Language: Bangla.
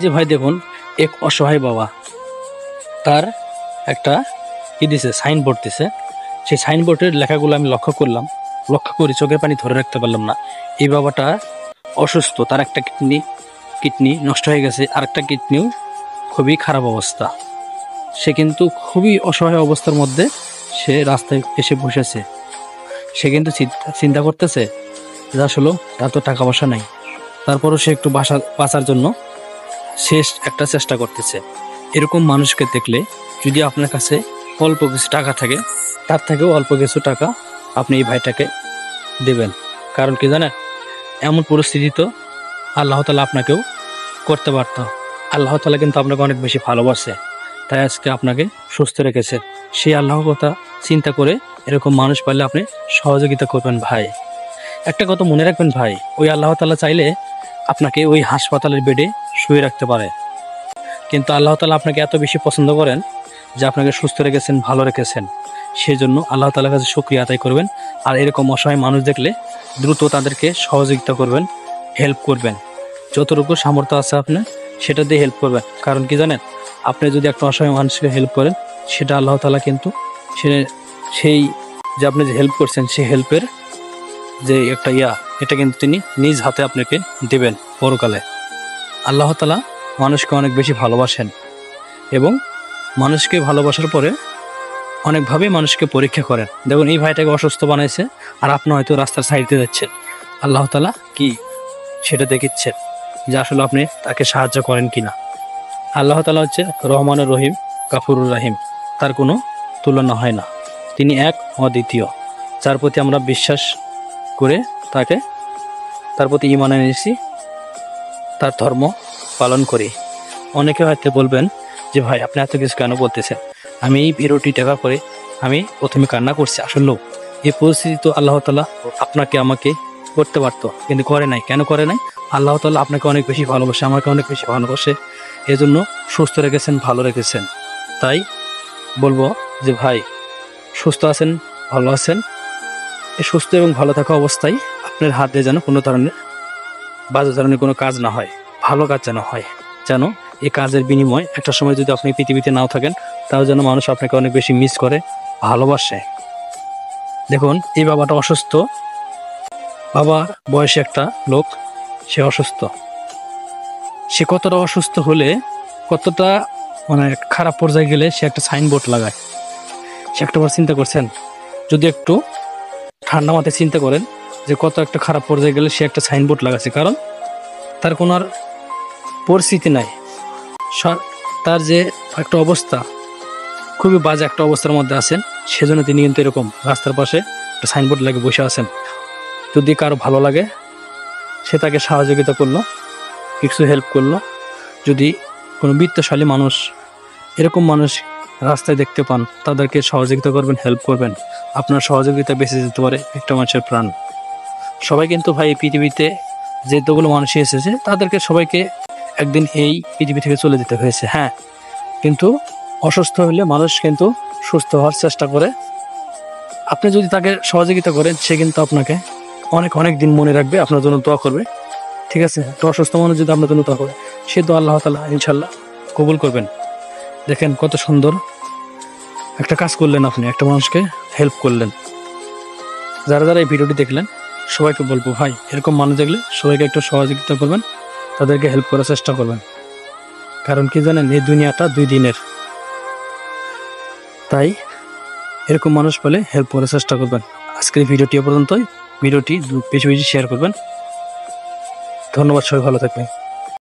যে ভাই দেখুন, এক অসহায় বাবা, তার একটা কি দিছে, সাইনবোর্ড দিছে। সেই সাইনবোর্ডের লেখাগুলো আমি লক্ষ্য করি, চোখের পানি ধরে রাখতে পারলাম না। এই বাবাটা অসুস্থ, তার একটা কিডনি নষ্ট হয়ে গেছে, আর একটা কিডনিও খুবই খারাপ অবস্থা। সে কিন্তু খুবই অসহায় অবস্থার মধ্যে সে রাস্তায় এসে বসেছে। সে কিন্তু চিন্তা করতেছে যে আসলে তার তো টাকা পয়সা নাই, তারপরও সে একটু বাঁচার জন্য শেষ একটা চেষ্টা করতেছে। এরকম মানুষকে দেখলে যদি আপনার কাছে অল্প কিছু টাকা থাকে, তার থেকেও অল্প কিছু টাকা আপনি এই ভাইটাকে দেবেন। কারণ কি জানেন, এমন পরিস্থিতি তো আল্লাহ তাআলা আপনাকেও করতে পারত। আল্লাহ তাআলা কিন্তু আপনাকে অনেক বেশি ভালোবাসে, তাই আজকে আপনাকে সুস্থ রেখেছে। সেই আল্লাহর কথা চিন্তা করে এরকম মানুষ পাইলে আপনি সহযোগিতা করবেন ভাই। একটা কথা মনে রাখবেন ভাই, ওই আল্লাহ তাআলা চাইলে আপনাকে ওই হাসপাতালের বেডে শুয়ে রাখতে পারে, কিন্তু আল্লাহ তাআলা আপনাকে এত বেশি পছন্দ করেন যে আপনাকে সুস্থ রেখেছেন, ভালো রেখেছেন। সেই জন্য আল্লাহ তাআলার কাছে শুকরিয়া আদায় করবেন। আর এরকম অসহায় মানুষ দেখলে দ্রুত তাদেরকে সহযোগিতা করবেন, হেল্প করবেন। যতটুকু সামর্থ্য আছে আপনি সেটা দিয়ে হেল্প করবেন। কারণ কি জানেন, আপনি যদি একটা অসহায় মানুষকে হেল্প করেন, সেটা আল্লাহ তাআলা কিন্তু সেই যে আপনি যে হেল্প করছেন, সেই হেল্পের যে একটা এটা কিন্তু তিনি নিজ হাতে আপনাকে দেবেন পরকালে। আল্লাহ তাআলা মানুষকে অনেক বেশি ভালোবাসেন এবং মানুষকে ভালোবাসার পরে অনেকভাবেই মানুষকে পরীক্ষা করেন। দেখুন, এই ভাইটাকে অসুস্থ বানাইছে, আর আপনি হয়তো রাস্তার সাইডে যাচ্ছেন। আল্লাহ তাআলা কি সেটা দেখিচ্ছেন যে আসলে আপনি তাকে সাহায্য করেন কিনা। আল্লাহ তাআলা হচ্ছে রহমানুর রহিম, গাফুরুর রাহিম, তার কোনো তুলনা হয় না। তিনি এক অদ্বিতীয়, যার প্রতি আমরা বিশ্বাস করে তার প্রতি ঈমান এনেছি, তার ধর্ম পালন করি। অনেকে হয়তো বলবেন যে ভাই আপনি এত কিছু কেন বলতেছেন, আমি এই ভিডিওটি দেখার পরে আমি প্রথমে কান্না করছি। আসলেও এই পরিস্থিতি তো আল্লাহ তাআলা আপনাকে আমাকে করতে পারতো, কিন্তু করে নাই। কেন করে নাই? আল্লাহ তাআলা আপনাকে অনেক বেশি ভালোবাসে, আমাকে অনেক বেশি ভালোবাসে, এজন্য সুস্থ রেখেছেন, ভালো রেখেছেন। তাই বলবো যে ভাই, সুস্থ আছেন, ভালো আছেন, এই সুস্থ এবং ভালো থাকা অবস্থায় আপনার হাত দিয়ে যেন কোনো ধরনের বাজে ধরনের কোনো কাজ না হয়, ভালো কাজ যেন হয়। যেন এই কাজের বিনিময় একটা সময় যদি আপনি পৃথিবীতে নাও থাকেন, তাও যেন মানুষ আপনাকে অনেক বেশি মিস করে, ভালোবাসে। দেখুন, এই বাবাটা অসুস্থ, বাবা বয়সী একটা লোক, সে অসুস্থ। সে কতটা অসুস্থ হলে, কতটা মানে খারাপ পর্যায়ে গেলে সে একটা সাইনবোর্ড লাগায়। সে একটাবার চিন্তা করছেন, যদি একটু ঠান্ডা মাথায় চিন্তা করেন যে কত একটা খারাপ পর্যায়ে গেলে সে একটা সাইনবোর্ড লাগাচ্ছে। কারণ তার কোনো আর পরিস্থিতি নাই, তার যে একটা অবস্থা, খুবই বাজে একটা অবস্থার মধ্যে আছেন, সেজন্য তিনি কিন্তু এরকম রাস্তার পাশে একটা সাইনবোর্ড লাগিয়ে বসে আছেন। যদি কারো ভালো লাগে, সে তাকে সহযোগিতা করলো, কিছু হেল্প করলো। যদি কোনো বিত্তশালী মানুষ, এরকম মানুষ রাস্তায় দেখতে পান, তাদেরকে সহযোগিতা করবেন, হেল্প করবেন। আপনার সহযোগিতা বেঁচে যেতে পারে একটা মানুষের প্রাণ। সবাই কিন্তু ভাই এই পৃথিবীতে যেতগুলো মানুষ এসেছে, তাদেরকে সবাইকে একদিন এই পৃথিবী থেকে চলে যেতে হয়েছে, হ্যাঁ। কিন্তু অসুস্থ হলে মানুষ কিন্তু সুস্থ হওয়ার চেষ্টা করে। আপনি যদি তাকে সহযোগিতা করেন, সে কিন্তু আপনাকে অনেক অনেক দিন মনে রাখবে, আপনার জন্য দোয়া করবে, ঠিক আছে। তো অসুস্থ মানুষ যদি আপনার জন্য দোয়া করে, সে তো আল্লাহ তাআলা ইনশাল্লাহ কবুল করবেন। দেখেন কত সুন্দর একটা কাজ করলেন, আপনি একটা মানুষকে হেল্প করলেন। যারা যারা এই ভিডিওটি দেখলেন, সবাইকে বলবো ভাই, এরকম মানুষ দেখলে সবাইকে একটু সহযোগিতা করবেন, তাদেরকে হেল্প করার চেষ্টা করবেন। কারণ কি জানেন, এই দুনিয়াটা 2 দিনের, তাই এরকম মানুষ পেলে হেল্প করার চেষ্টা করবেন। আজকের ভিডিওটি পর্যন্তই। ভিডিওটি বেশি বেশি শেয়ার করবেন। ধন্যবাদ, সবাই ভালো থাকবেন।